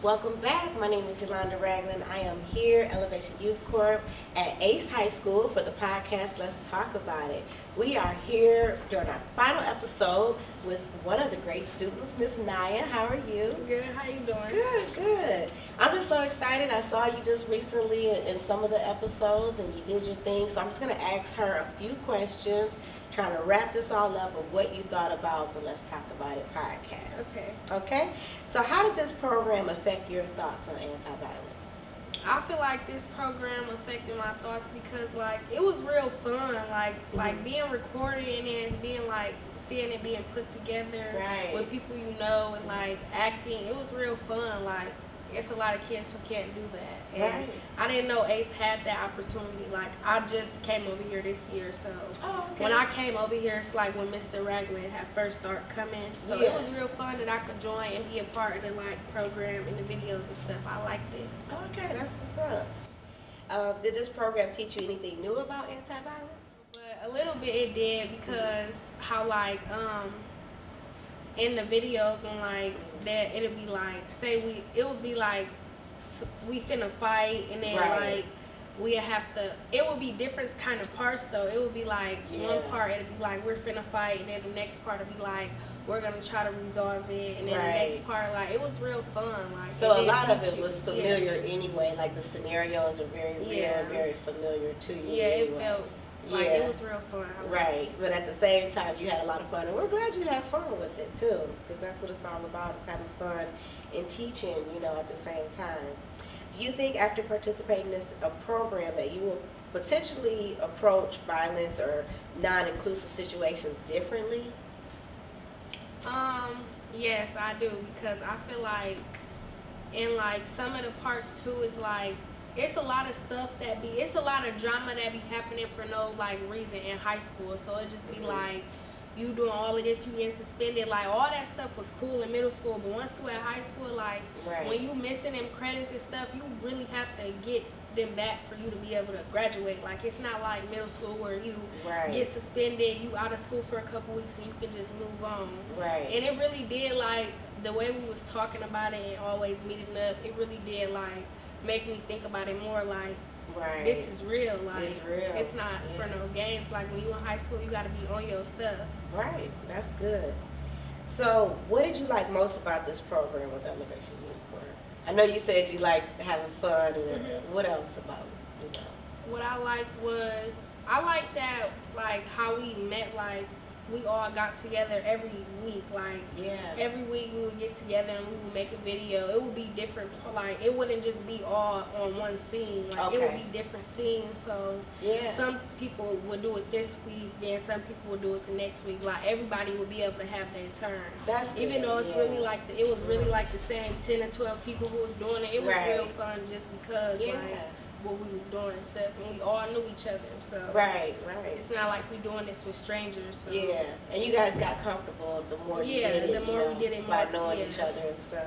Welcome back. My name is Yolanda Ragland. I am here, Elevation Youth Corp at Ace High School for the podcast Let's Talk About It. We are here during our final episode with one of the great students, Miss Naya. How are you? Good. How you doing? Good, good. I'm just so excited. I saw you just recently in some of the episodes and you did your thing. So I'm just going to ask her a few questions, trying to wrap this all up of what you thought about the Let's Talk About It podcast. Okay. Okay? So how did this program affect your thoughts on anti-violence? I feel like this program affected my thoughts because it was real fun. Like being recorded and then being seeing it being put together with people you know and acting. It was real fun. It's a lot of kids who can't do that. And I didn't know Ace had that opportunity. I just came over here this year, so when I came over here, it's when Mr. Ragland had first started coming. So it was real fun that I could join and be a part of the program and the videos and stuff. I liked it. Okay, that's what's up. Did this program teach you anything new about anti-violence? But a little bit it did because how in the videos when that it'll be it would be we finna fight and then we have to, it would be different kind of parts though. It would be one part it'd be we're finna fight and then the next part would be we're gonna try to resolve it and then the next part it was real fun. So a lot of it was familiar anyway, the scenarios are very real, very familiar to you. Yeah, anyway. It felt it was real fun. Right, but at the same time you had a lot of fun and we're glad you had fun with it too, because that's what it's all about, is having fun and teaching, at the same time. Do you think after participating in this program that you will potentially approach violence or non-inclusive situations differently? Yes, I do, because I feel in some of the parts too, it's a lot of stuff it's a lot of drama that be happening for no reason in high school. So it just be you doing all of this, you getting suspended, all that stuff was cool in middle school, but once you at high school, when you missing them credits and stuff, you really have to get them back for you to be able to graduate. It's not like middle school where you get suspended, you out of school for a couple weeks and you can just move on. And it really did the way we was talking about it and always meeting up, it really did make me think about it more this is real. It's real. It's not for no games. When you in high school, you got to be on your stuff. Right. That's good. So, what did you like most about this program with Elevation Youth Corp? I know you said you liked having fun. And what else about it? What I liked was that how we met. We all got together every week. Every week we would get together and we would make a video. It would be different. It wouldn't just be all on one scene. It would be different scenes. So some people would do it this week, then some people would do it the next week. Everybody would be able to have their turn. That's even good. though it's really it was really the same 10 or 12 people who was doing it. It was real fun just because what we was doing and stuff, and we all knew each other, so it's not like we doing this with strangers. So. And you guys got comfortable the more you did it. The more we did it, by knowing each other and stuff.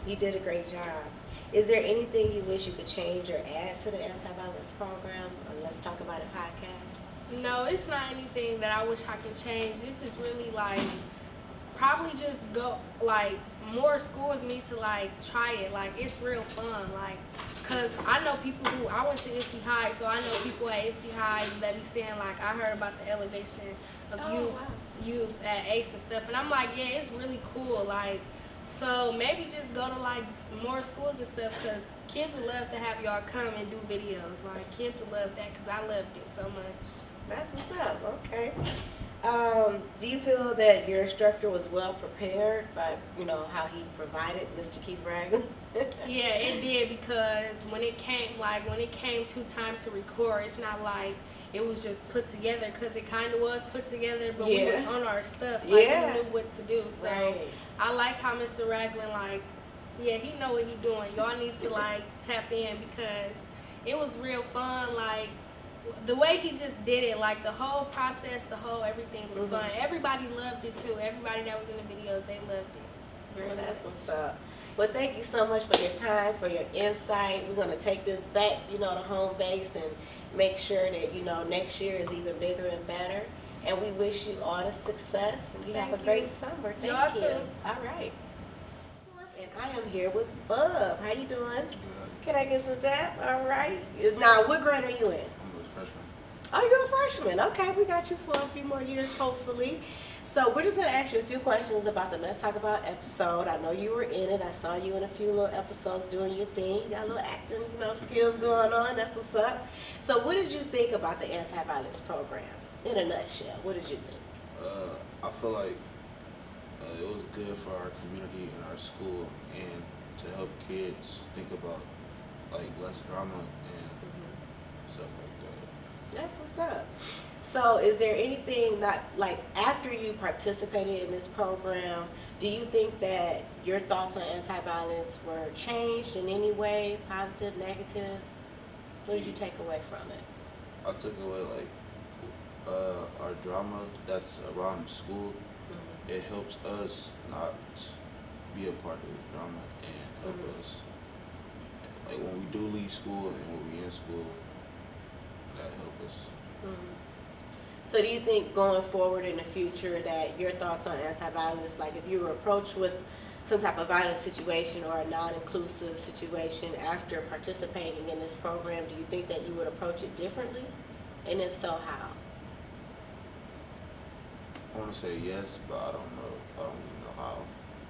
You did a great job. Is there anything you wish you could change or add to the anti-violence program on Let's Talk About It podcast? No, it's not anything that I wish I could change. This is really probably just go more schools need to try it. It's real fun. Cause I know people who I went to Ypsi High, so I know people at Ypsi High that be saying I heard about the elevation of youth at Ace and stuff, and I'm it's really cool. So maybe just go to more schools and stuff, cause kids would love to have y'all come and do videos. Kids would love that, cause I loved it so much. That's what's up. Okay. Do you feel that your instructor was well prepared by, how he provided Mr. Keith Ragland? Yeah, it did, because when it came to time to record, it's not it was just put together, because it kind of was put together, but we was on our stuff. We knew what to do. So I like how Mr. Ragland, he know what he doing. Y'all need to tap in, because it was real fun. The way he just did it, the whole process, everything was fun. Everybody loved it too. Everybody that was in the videos, they loved it. Well, that's what's up. Well, thank you so much for your time, for your insight. We're going to take this back, to home base and make sure that, next year is even bigger and better. And we wish you all the success. And you have a great summer. Thank you. Y'all too. All right. And I am here with Bub. How you doing? Good. Can I get some tap? All right. Now, what grade are you in? I'm a freshman. Oh, you're a freshman. Okay, we got you for a few more years, hopefully. So we're just gonna ask you a few questions about the Let's Talk About episode. I know you were in it. I saw you in a few little episodes doing your thing. You got a little acting, skills going on. That's what's up. So what did you think about the anti-violence program? In a nutshell, what did you think? I feel like it was good for our community and our school, and to help kids think about like less drama and stuff like That's what's up. So is there anything not like after you participated in this program, do you think that your thoughts on anti-violence were changed in any way, positive, negative? What did you take away from it? that. I took away like our drama that's around school. It helps us not be a part of the drama and help us. Like when we do leave school and when we in school, that help us. So do you think going forward in the future that your thoughts on anti-violence, like if you were approached with some type of violent situation or a non-inclusive situation after participating in this program, do you think that you would approach it differently? And if so, how? I want to say yes, but I don't know. I don't even know how.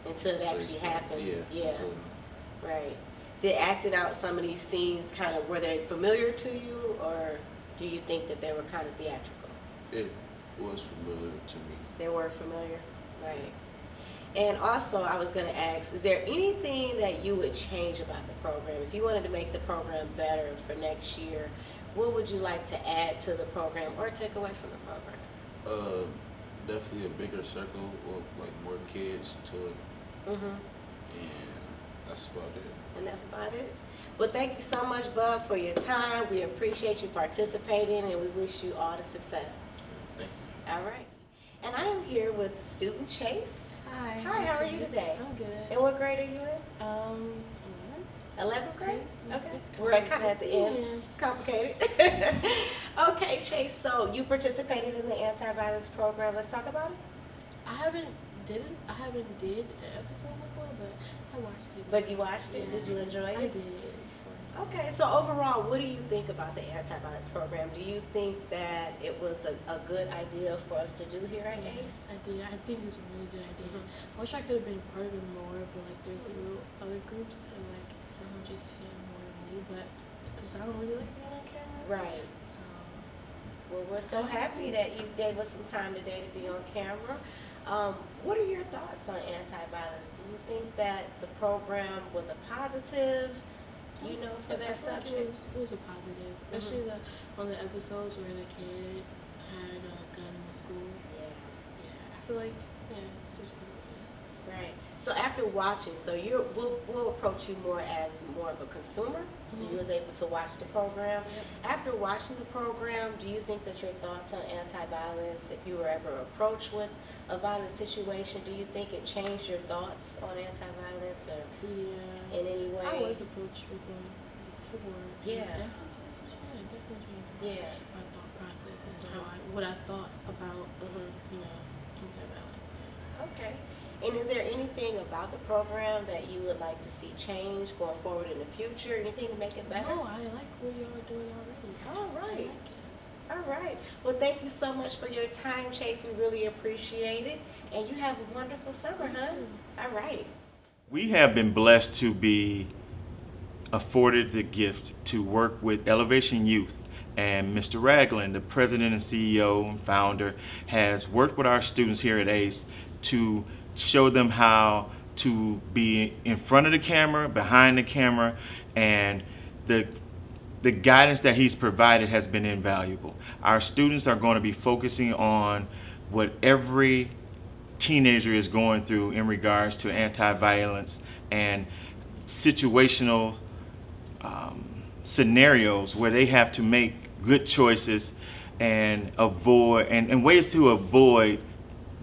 Until it to actually explain. happens. Yeah. Until, Right. Did acting out some of these scenes kind of, were they familiar to you, or do you think that they were kind of theatrical? it was familiar to me. They were familiar? Right. And also, I was going to ask, is there anything that you would change about the program? If you wanted to make the program better for next year, what would you like to add to the program or take away from the program? Definitely a bigger circle with like more kids to it, and that's about it. And that's about it. Well, thank you so much, Bub, for your time. We appreciate you participating, and we wish you all the success. Thank you. All right. And I am here with student Chase. Hi. Hi, how are you today? I'm good. And what grade are you in? 11th grade? Yeah, Okay. it's We're kind of at the end. Yeah. It's complicated. Okay, Chase, so you participated in the anti-violence program. Let's talk about it. I haven't did an episode before, but I watched it. But you watched it? Yeah. Did you enjoy it? I did. It's fun. Okay, so overall, what do you think about the anti-violence program? Do you think that it was a good idea for us to do here at ACE? Yes, I did. I think it's a really good idea. I wish I could have been part of it more, but like there's other groups and like just fit more of me, but because I don't really like being on camera. Right. So Well, we're so happy that you gave us some time today to be on camera. What are your thoughts on anti-violence? Do you think that the program was a positive, for their I feel like subject? it was a positive, especially on the episodes where the kid had a gun in the school. Yeah. Yeah, I feel like this was pretty good. Right. So after watching, we'll approach you more as more of a consumer. So you was able to watch the program. Yep. After watching the program, do you think that your thoughts on anti-violence, if you were ever approached with a violent situation, do you think it changed your thoughts on anti-violence or Yeah. in any way? I was approached with one before. Yeah. It definitely changed Yeah. my thought process and what I thought about anti-violence. Yeah. Okay. And is there anything about the program that you would like to see change going forward in the future? Anything to make it better? No, I like what y'all are doing already. All I right. like it. All right. Well, thank you so much for your time, Chase. We really appreciate it. And you have a wonderful summer, You huh? too. All right. We have been blessed to be afforded the gift to work with Elevation Youth. And Mr. Ragland, the president and CEO and founder, has worked with our students here at ACE to show them how to be in front of the camera, behind the camera, and the guidance that he's provided has been invaluable. Our students are going to be focusing on what every teenager is going through in regards to anti-violence and situational scenarios where they have to make good choices and avoid and ways to avoid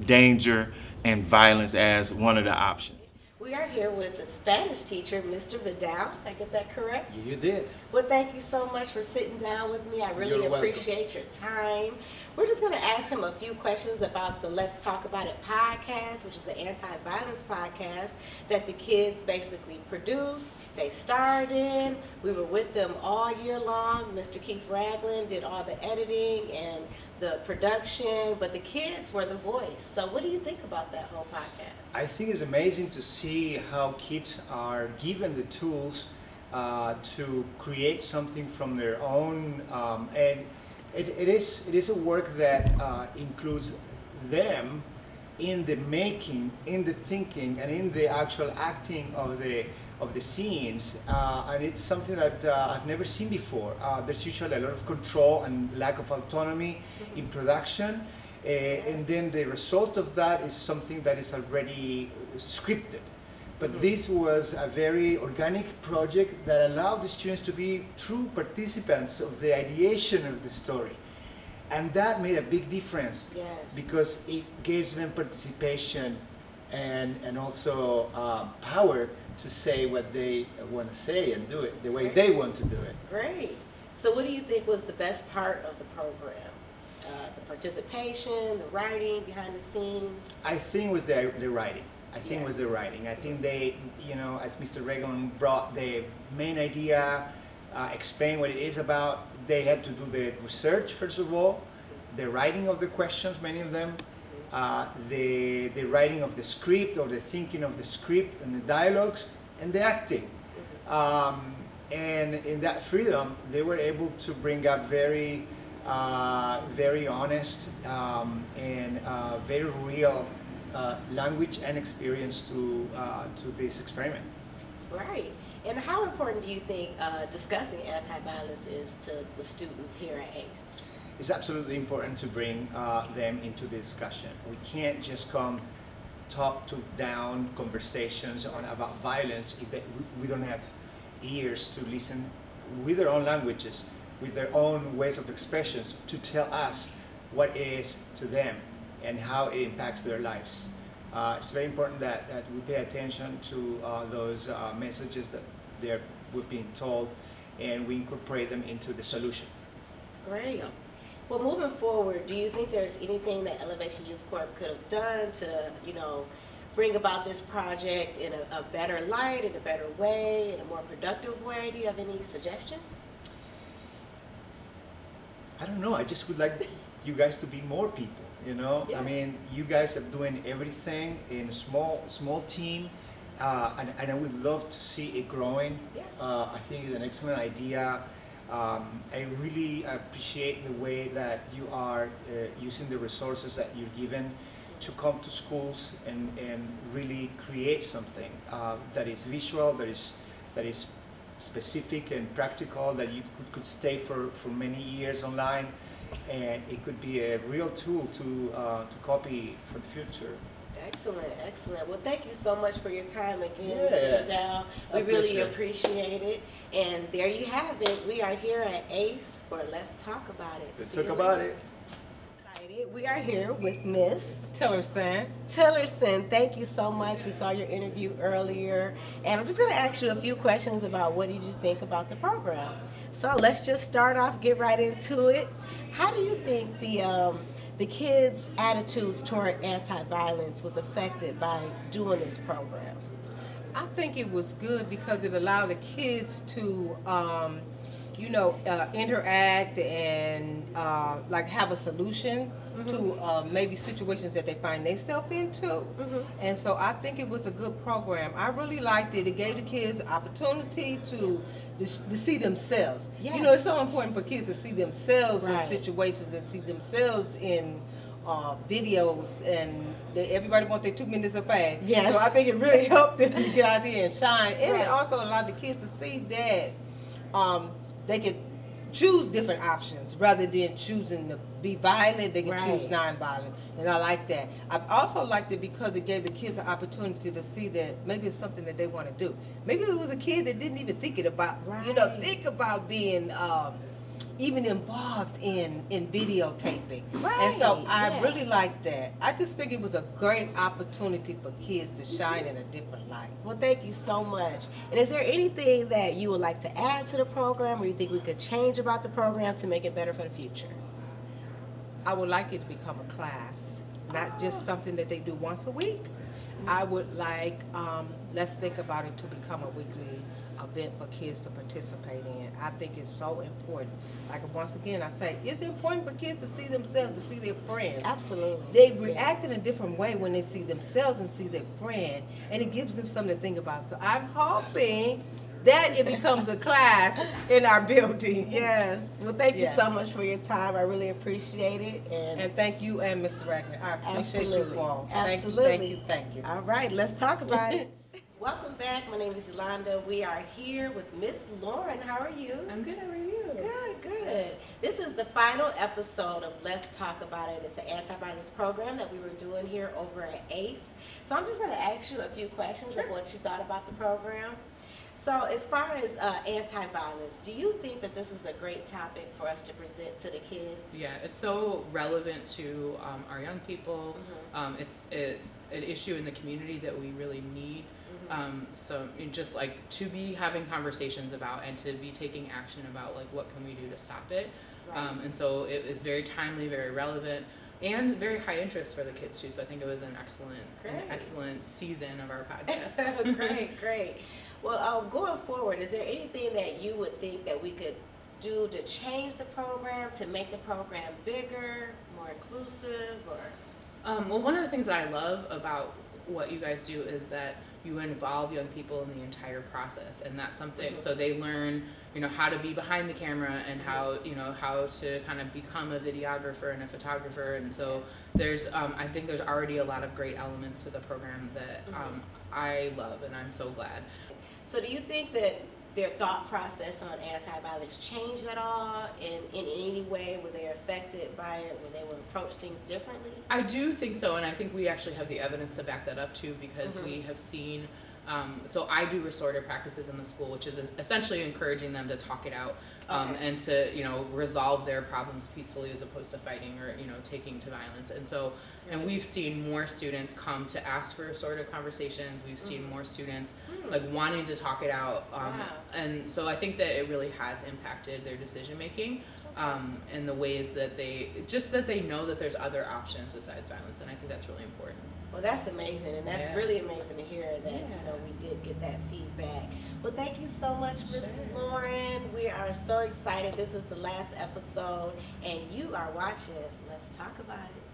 danger and violence as one of the options. We are here with the Spanish teacher, Mr. Vidal. Did I get that correct? You did. Well, thank you so much for sitting down with me. I really You're welcome. appreciate your time. We're just going to ask him a few questions about the Let's Talk About It podcast, which is an anti-violence podcast that the kids basically produced. They starred in. We were with them all year long. Mr. Keith Ragland did all the editing and the production, but the kids were the voice. So what do you think about that whole podcast? I think it's amazing to see how kids are given the tools to create something from their own, and it is a work that includes them in the making, in the thinking, and in the actual acting of the scenes, and it's something that I've never seen before. There's usually a lot of control and lack of autonomy in production. And then the result of that is something that is already scripted. But this was a very organic project that allowed the students to be true participants of the ideation of the story. And that made a big difference, Yes. because it gave them participation and also power to say what they want to say and do it the way they want to do it. Great. So what do you think was the best part of the program? The participation, the writing behind the scenes? I think it was the writing. I think it was the writing. I think they, as Mr. Regan brought the main idea, explain what it is about, they had to do the research, first of all, the writing of the questions, many of them, the writing of the script or the thinking of the script and the dialogues, and the acting. And in that freedom, they were able to bring up very honest and very real language and experience to this experiment. Right. And how important do you think discussing anti-violence is to the students here at ACE? It's absolutely important to bring them into the discussion. We can't just come top to down conversations about violence if we don't have ears to listen with their own languages, with their own ways of expressions, to tell us what it is to them and how it impacts their lives. It's very important that we pay attention to those messages that we're being told, and we incorporate them into the solution. Great. Well, moving forward, do you think there's anything that Elevation Youth Corp could have done to, bring about this project in a better light, in a better way, in a more productive way? Do you have any suggestions? I don't know. I just would like you guys to be more people. Yeah. I mean, you guys are doing everything in a small team, and I would love to see it growing. Yeah. I think it's an excellent idea. I really appreciate the way that you are using the resources that you're given to come to schools and really create something that is visual, that is specific and practical, that you could stay for many years online, and it could be a real tool to copy for the future. Excellent. Well, thank you so much for your time again, Yes. Mr. Vidal. We A really pleasure. appreciate it. And there you have it. We are here at ACE for Let's Talk About It. Let's See talk you about later. it. Excited. We are here with Miss Tillerson. Tillerson. Thank you so much. We saw your interview earlier. And I'm just going to ask you a few questions about what did you think about the program. So let's just start off, get right into it. How do you think the kids' attitudes toward anti-violence was affected by doing this program? I think it was good because it allowed the kids to, interact and like have a solution to maybe situations that they find themselves into. And so I think it was a good program. I really liked it. It gave the kids opportunity to see themselves. Yes. It's so important for kids to see themselves Right. in situations and see themselves in videos, and everybody wants their 2 minutes of fame. Yes. So I think it really helped them to get out there and shine. And Right. it also allowed the kids to see that they could choose different options rather than choosing to be violent. They can Right. choose non-violent, and I like that. I've also liked it because it gave the kids an opportunity to see that maybe it's something that they want to do. Maybe it was a kid that didn't even think it about, Right. think about being even involved in videotaping. And so Right, I yeah. really like that. I just think it was a great opportunity for kids to shine in a different light. Well, thank you so much. And is there anything that you would like to add to the program, or you think we could change about the program to make it better for the future? I would like it to become a class, not just something that they do once a week. I would like, let's think about it, to become a weekly event for kids to participate in. I think it's so important. Like, once again, I say, it's important for kids to see themselves, to see their friends. Absolutely. They react in a different way when they see themselves and see their friend, and it gives them something to think about. So I'm hoping that it becomes a class in our building. Yes. Well, thank you Yeah. so much for your time. I really appreciate it. And thank you and Mr. Ragnar. I appreciate Absolutely. you all. Absolutely. Thank you. All right, let's talk about it. Welcome back. My name is Yolanda. We are here with Miss Lauren. How are you? I'm good. How are you? Good, good. This is the final episode of Let's Talk About It. It's an anti-violence program that we were doing here over at ACE. So I'm just going to ask you a few questions of what you thought about the program. So as far as anti-violence, do you think that this was a great topic for us to present to the kids? Yeah, it's so relevant to our young people. It's an issue in the community that we really need. So just like to be having conversations about and to be taking action about like what can we do to stop it. Right. And so it was very timely, very relevant, and very high interest for the kids too. So I think it was an excellent season of our podcast. Great, great. Well, going forward, is there anything that you would think that we could do to change the program, to make the program bigger, more inclusive, or? Well, one of the things that I love about what you guys do is that you involve young people in the entire process, and that's something. So they learn, how to be behind the camera and how to kind of become a videographer and a photographer. And so there's, I think there's already a lot of great elements to the program that I love, and I'm so glad. So do you think that their thought process on anti-violence changed at all in any way? Were they affected by it? Were they would approach things differently? I do think so, and I think we actually have the evidence to back that up too, because we have seen. So I do restorative practices in the school, which is essentially encouraging them to talk it out and to resolve their problems peacefully as opposed to fighting or taking to violence. And so, and we've seen more students come to ask for restorative conversations. We've seen more students like wanting to talk it out, and so I think that it really has impacted their decision making in the ways that they know that there's other options besides violence, and I think that's really important. Well, that's amazing, and that's really amazing to hear that we did get that feedback. Well, thank you so much, Miss Lauren. We are so excited. This is the last episode, and you are watching Let's Talk About It.